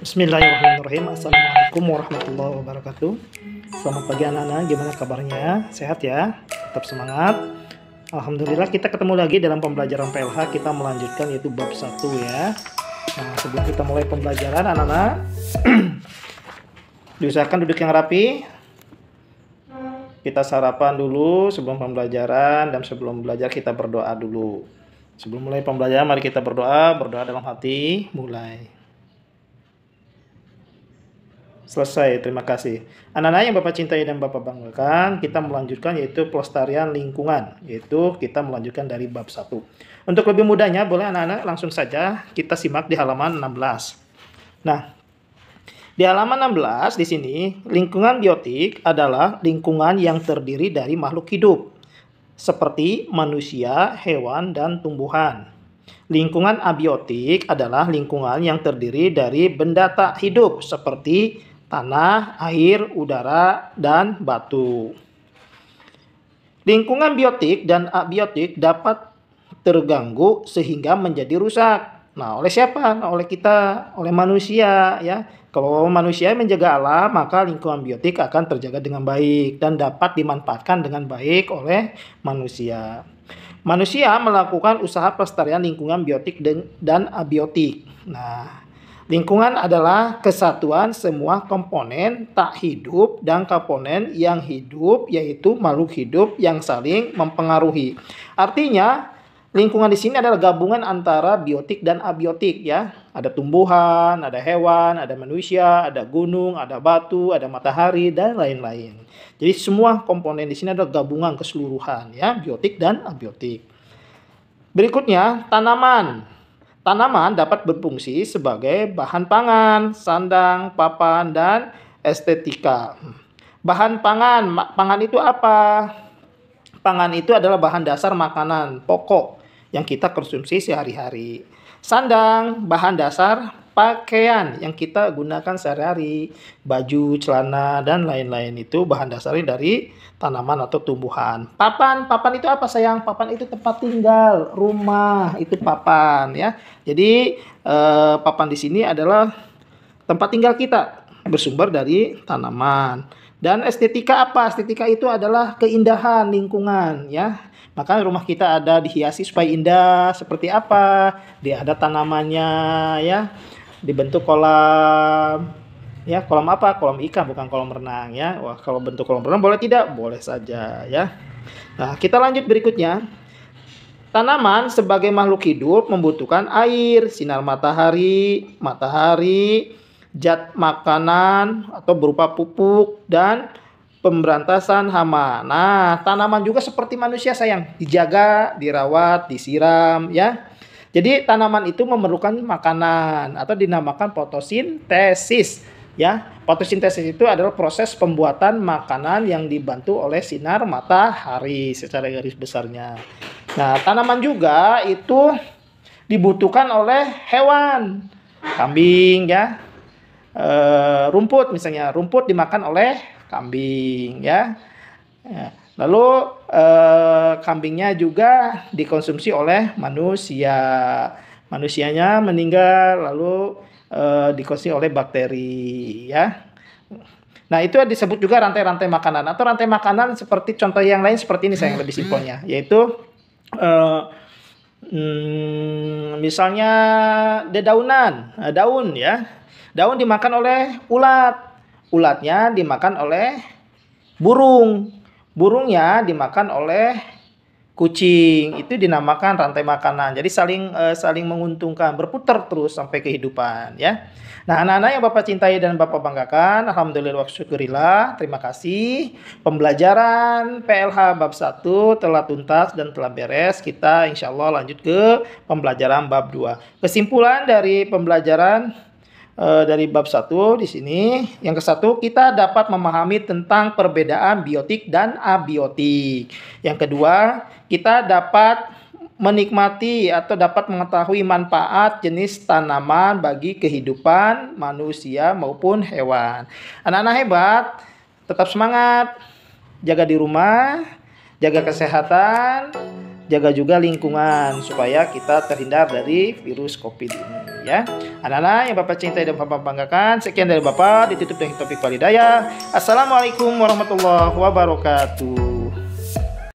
Bismillahirrahmanirrahim. Assalamualaikum warahmatullahi wabarakatuh. Selamat pagi anak-anak, gimana kabarnya? Sehat ya? Tetap semangat. Alhamdulillah kita ketemu lagi dalam pembelajaran PLH. Kita melanjutkan yaitu bab 1 ya. Nah, sebelum kita mulai pembelajaran anak-anak diusahakan duduk yang rapi. Kita sarapan dulu sebelum pembelajaran, dan sebelum belajar kita berdoa dulu. Sebelum mulai pembelajaran mari kita berdoa dalam hati. Mulai. Selesai, terima kasih. Anak-anak yang Bapak cintai dan Bapak banggakan, kita melanjutkan yaitu pelestarian lingkungan, yaitu kita melanjutkan dari bab 1. Untuk lebih mudahnya, boleh anak-anak langsung saja kita simak di halaman 16. Nah, di halaman 16 di sini, lingkungan biotik adalah lingkungan yang terdiri dari makhluk hidup, seperti manusia, hewan, dan tumbuhan. Lingkungan abiotik adalah lingkungan yang terdiri dari benda tak hidup, seperti tanah, air, udara, dan batu. Lingkungan biotik dan abiotik dapat terganggu sehingga menjadi rusak. Nah, oleh siapa? Nah, oleh kita, oleh manusia ya. Kalau manusia menjaga alam, maka lingkungan biotik akan terjaga dengan baik dan dapat dimanfaatkan dengan baik oleh manusia. Manusia melakukan usaha pelestarian lingkungan biotik dan abiotik. Nah, lingkungan adalah kesatuan semua komponen tak hidup dan komponen yang hidup, yaitu makhluk hidup yang saling mempengaruhi. Artinya, lingkungan di sini adalah gabungan antara biotik dan abiotik ya. Ada tumbuhan, ada hewan, ada manusia, ada gunung, ada batu, ada matahari, dan lain-lain. Jadi semua komponen di sini adalah gabungan keseluruhan ya, biotik dan abiotik. Berikutnya, tanaman. Tanaman dapat berfungsi sebagai bahan pangan, sandang, papan, dan estetika. Bahan pangan, pangan itu apa? Pangan itu adalah bahan dasar makanan pokok yang kita konsumsi sehari-hari. Sandang, bahan dasar pakaian yang kita gunakan sehari-hari. Baju, celana, dan lain-lain itu bahan dasarnya dari tanaman atau tumbuhan. Papan, papan itu apa sayang? Papan itu tempat tinggal, rumah, itu papan ya. Jadi papan di sini adalah tempat tinggal kita, bersumber dari tanaman. Dan estetika apa? Estetika itu adalah keindahan lingkungan ya. Maka rumah kita ada dihiasi supaya indah. Seperti apa? Dia ada tanamannya ya. Dibentuk kolam. Ya, kolam apa? Kolam ikan, bukan kolam renang ya. Wah, kalau bentuk kolam renang boleh tidak? Boleh saja ya. Nah, kita lanjut berikutnya. Tanaman sebagai makhluk hidup membutuhkan air, sinar matahari, zat makanan atau berupa pupuk, dan pemberantasan hama. Nah, tanaman juga seperti manusia sayang, dijaga, dirawat, disiram ya. Jadi tanaman itu memerlukan makanan atau dinamakan fotosintesis ya. Fotosintesis itu adalah proses pembuatan makanan yang dibantu oleh sinar matahari secara garis besarnya. Nah, tanaman juga itu dibutuhkan oleh hewan. Kambing ya. Rumput misalnya, rumput dimakan oleh kambing ya. Lalu kambingnya juga dikonsumsi oleh manusia. Manusianya meninggal lalu dikonsumsi oleh bakteri ya. Nah, itu disebut juga rantai-rantai makanan atau rantai makanan seperti contoh yang lain seperti ini saya yang lebih simpelnya, yaitu misalnya dedaunan, daun ya. Daun dimakan oleh ulat. Ulatnya dimakan oleh burung. Burungnya dimakan oleh kucing. Itu dinamakan rantai makanan. Jadi saling menguntungkan, berputar terus sampai kehidupan ya. Nah, anak-anak yang Bapak cintai dan Bapak banggakan, alhamdulillah wa syukurillah, terima kasih. Pembelajaran PLH bab 1 telah tuntas dan telah beres. Kita insya Allah lanjut ke pembelajaran bab 2. Kesimpulan dari pembelajaran dari bab 1 di sini, yang ke-1 kita dapat memahami tentang perbedaan biotik dan abiotik. Yang kedua, kita dapat menikmati atau dapat mengetahui manfaat jenis tanaman bagi kehidupan manusia maupun hewan. Anak-anak hebat, tetap semangat, jaga di rumah, jaga kesehatan, jaga juga lingkungan supaya kita terhindar dari virus COVID ini. ya. Anak-anak yang Bapak cintai dan Bapak banggakan, sekian dari Bapak, ditutup dengan topik walidayah. Assalamualaikum warahmatullahi wabarakatuh.